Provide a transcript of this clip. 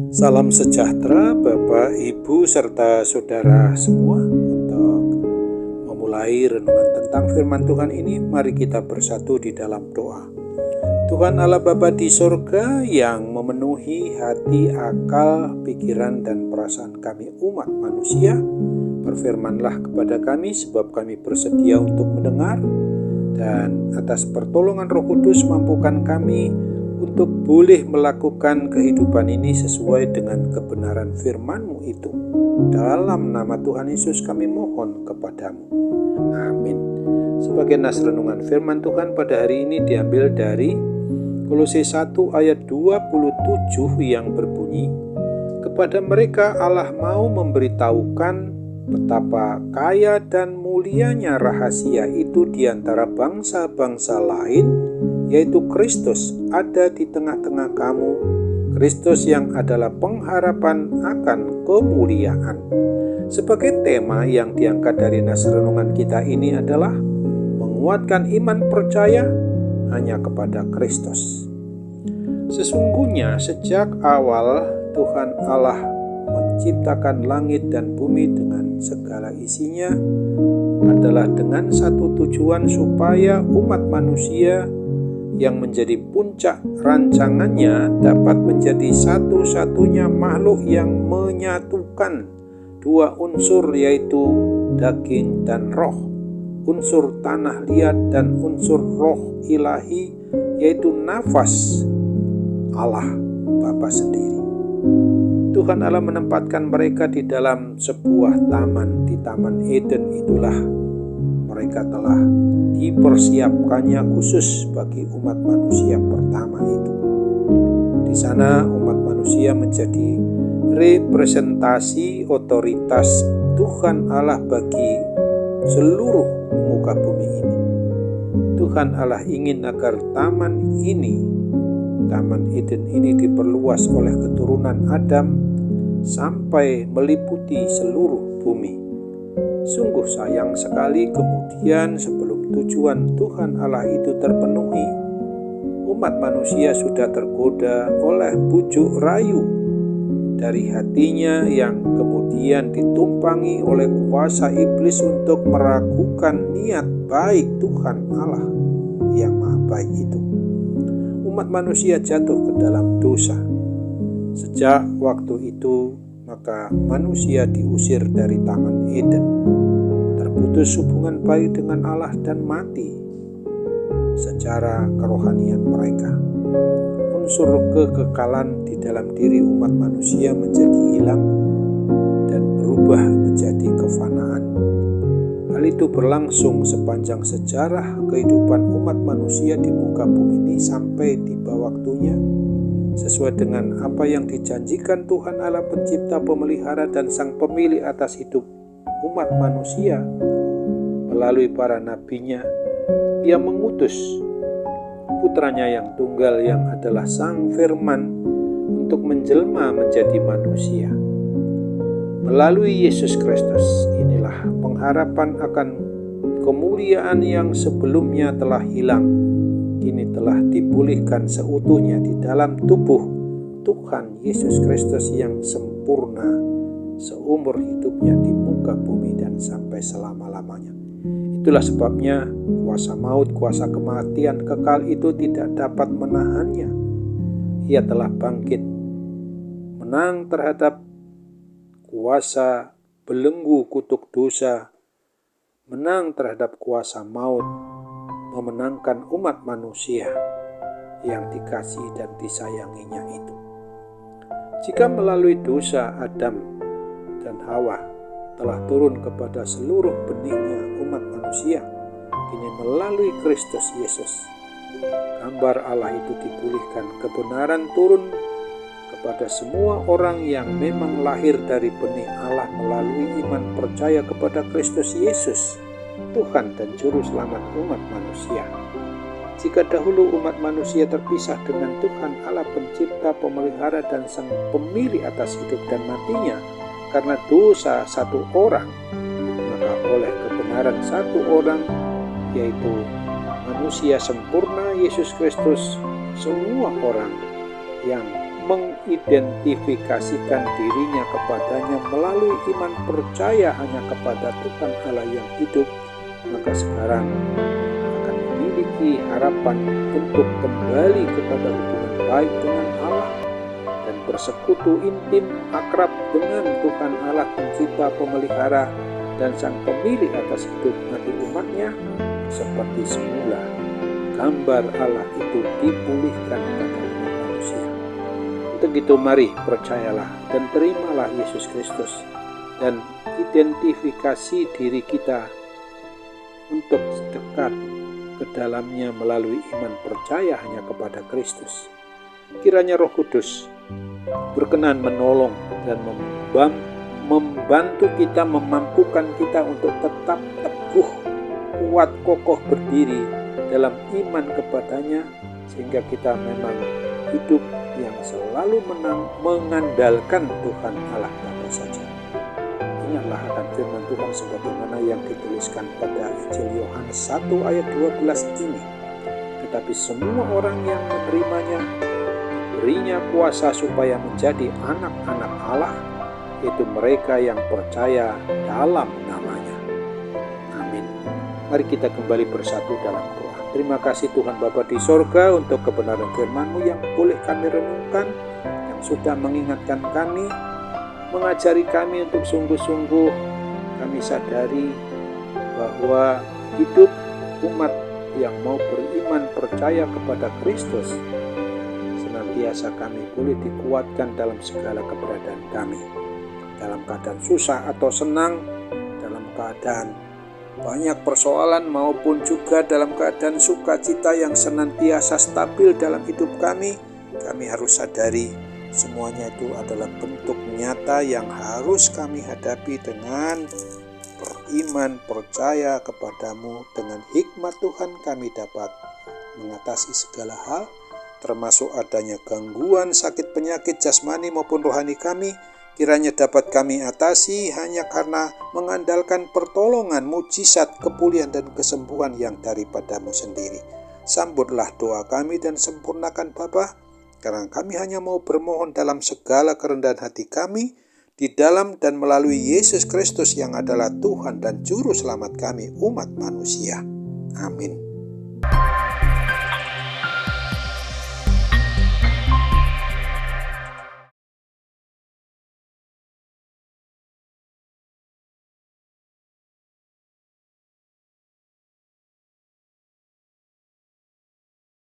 Salam sejahtera Bapak, Ibu, serta saudara semua. Untuk memulai renungan tentang firman Tuhan ini, mari kita bersatu di dalam doa. Tuhan Allah Bapa di sorga yang memenuhi hati, akal, pikiran, dan perasaan kami umat manusia, berfirmanlah kepada kami sebab kami bersedia untuk mendengar, dan atas pertolongan Roh Kudus mampukan kami untuk boleh melakukan kehidupan ini sesuai dengan kebenaran firman-Mu itu. Dalam nama Tuhan Yesus kami mohon kepadamu. Amin. Sebagai nas renungan firman Tuhan pada hari ini diambil dari Kolose 1 ayat 27 yang berbunyi, kepada mereka Allah mau memberitahukan betapa kaya dan mulianya rahasia itu di antara bangsa-bangsa lain, yaitu Kristus ada di tengah-tengah kamu, Kristus yang adalah pengharapan akan kemuliaan. Sebagai tema yang diangkat dari nas renungan kita ini adalah menguatkan iman percaya hanya kepada Kristus. Sesungguhnya sejak awal Tuhan Allah menciptakan langit dan bumi dengan segala isinya adalah dengan satu tujuan, supaya umat manusia yang menjadi puncak rancangannya dapat menjadi satu-satunya makhluk yang menyatukan dua unsur, yaitu daging dan roh, unsur tanah liat dan unsur roh ilahi, yaitu nafas Allah Bapa sendiri. Tuhan Allah menempatkan mereka di dalam sebuah taman. Di Taman Eden itulah mereka telah dipersiapkannya khusus bagi umat manusia pertama itu. Di sana umat manusia menjadi representasi otoritas Tuhan Allah bagi seluruh muka bumi ini. Tuhan Allah ingin agar Taman Eden ini diperluas oleh keturunan Adam sampai meliputi seluruh bumi. Sungguh sayang sekali kemudian sebelum tujuan Tuhan Allah itu terpenuhi, umat manusia sudah tergoda oleh bujuk rayu dari hatinya yang kemudian ditumpangi oleh kuasa iblis untuk meragukan niat baik Tuhan Allah yang maha baik itu. Umat manusia jatuh ke dalam dosa. Sejak waktu itu maka manusia diusir dari Taman Eden, terputus hubungan baik dengan Allah dan mati secara kerohanian mereka. Unsur kekekalan di dalam diri umat manusia menjadi hilang dan berubah menjadi kefanaan. Hal itu berlangsung sepanjang sejarah kehidupan umat manusia di muka bumi ini sampai tiba waktunya, sesuai dengan apa yang dijanjikan Tuhan Allah pencipta, pemelihara, dan sang pemilik atas hidup umat manusia melalui para nabinya. Ia mengutus putranya yang tunggal yang adalah sang firman untuk menjelma menjadi manusia. Melalui Yesus Kristus inilah pengharapan akan kemuliaan yang sebelumnya telah hilang, kini telah dipulihkan seutuhnya di dalam tubuh Tuhan Yesus Kristus yang sempurna seumur hidupnya di muka bumi dan sampai selama-lamanya. Itulah sebabnya kuasa maut, kuasa kematian kekal itu tidak dapat menahannya. Ia telah bangkit, menang terhadap kuasa belenggu kutuk dosa, menang terhadap kuasa maut, memenangkan umat manusia yang dikasihi dan disayanginya itu. Jika melalui dosa Adam dan Hawa telah turun kepada seluruh benihnya umat manusia, kini melalui Kristus Yesus gambar Allah itu dipulihkan, kebenaran turun kepada semua orang yang memang lahir dari benih Allah melalui iman percaya kepada Kristus Yesus, Tuhan dan Juru Selamat umat manusia. Jika dahulu umat manusia terpisah dengan Tuhan Allah pencipta, pemelihara, dan sang pemilik atas hidup dan matinya karena dosa satu orang, maka oleh kebenaran satu orang, yaitu manusia sempurna Yesus Kristus, semua orang yang mengidentifikasikan dirinya kepadanya melalui iman percaya hanya kepada Tuhan Allah yang hidup, maka sekarang akan memiliki harapan untuk kembali kepada hubungan baik dengan Allah dan bersekutu intim akrab dengan Tuhan Allah pencipta, pemelihara, dan sang pemilik atas hidup mati umatnya seperti semula. Gambar Allah itu dipulihkan pada umat manusia. Untuk itu mari percayalah dan terimalah Yesus Kristus dan identifikasi diri kita untuk dekat ke dalamnya melalui iman percaya hanya kepada Kristus. Kiranya Roh Kudus berkenan menolong dan membantu kita, memampukan kita untuk tetap teguh, kuat, kokoh berdiri dalam iman kepadanya, sehingga kita memang hidup yang selalu mengandalkan Tuhan Allah Bapa saja. Ingatlah akan firman Tuhan sebagaimana yang dituliskan pada Injil Yohanes 1 ayat 12 ini. Tetapi semua orang yang menerimanya berinya kuasa supaya menjadi anak-anak Allah, yaitu mereka yang percaya dalam namanya. Amin. Mari kita kembali bersatu dalam doa. Terima kasih Tuhan Bapa di sorga untuk kebenaran firman-Mu yang boleh kami renungkan, yang sudah mengingatkan kami, mengajari kami untuk sungguh-sungguh kami sadari bahwa hidup umat yang mau beriman percaya kepada Kristus senantiasa kami boleh dikuatkan dalam segala keberadaan kami, dalam keadaan susah atau senang, dalam keadaan banyak persoalan maupun juga dalam keadaan sukacita yang senantiasa stabil dalam hidup kami harus sadari semuanya itu adalah bentuk nyata yang harus kami hadapi dengan beriman percaya kepadamu. Dengan hikmat Tuhan kami dapat mengatasi segala hal, termasuk adanya gangguan, sakit, penyakit jasmani maupun rohani kami. Kiranya dapat kami atasi hanya karena mengandalkan pertolongan, mujizat, kepulihan dan kesembuhan yang daripadamu sendiri. Sambutlah doa kami dan sempurnakan Bapa, karena kami hanya mau bermohon dalam segala kerendahan hati kami, di dalam dan melalui Yesus Kristus yang adalah Tuhan dan Juru Selamat kami, umat manusia. Amin.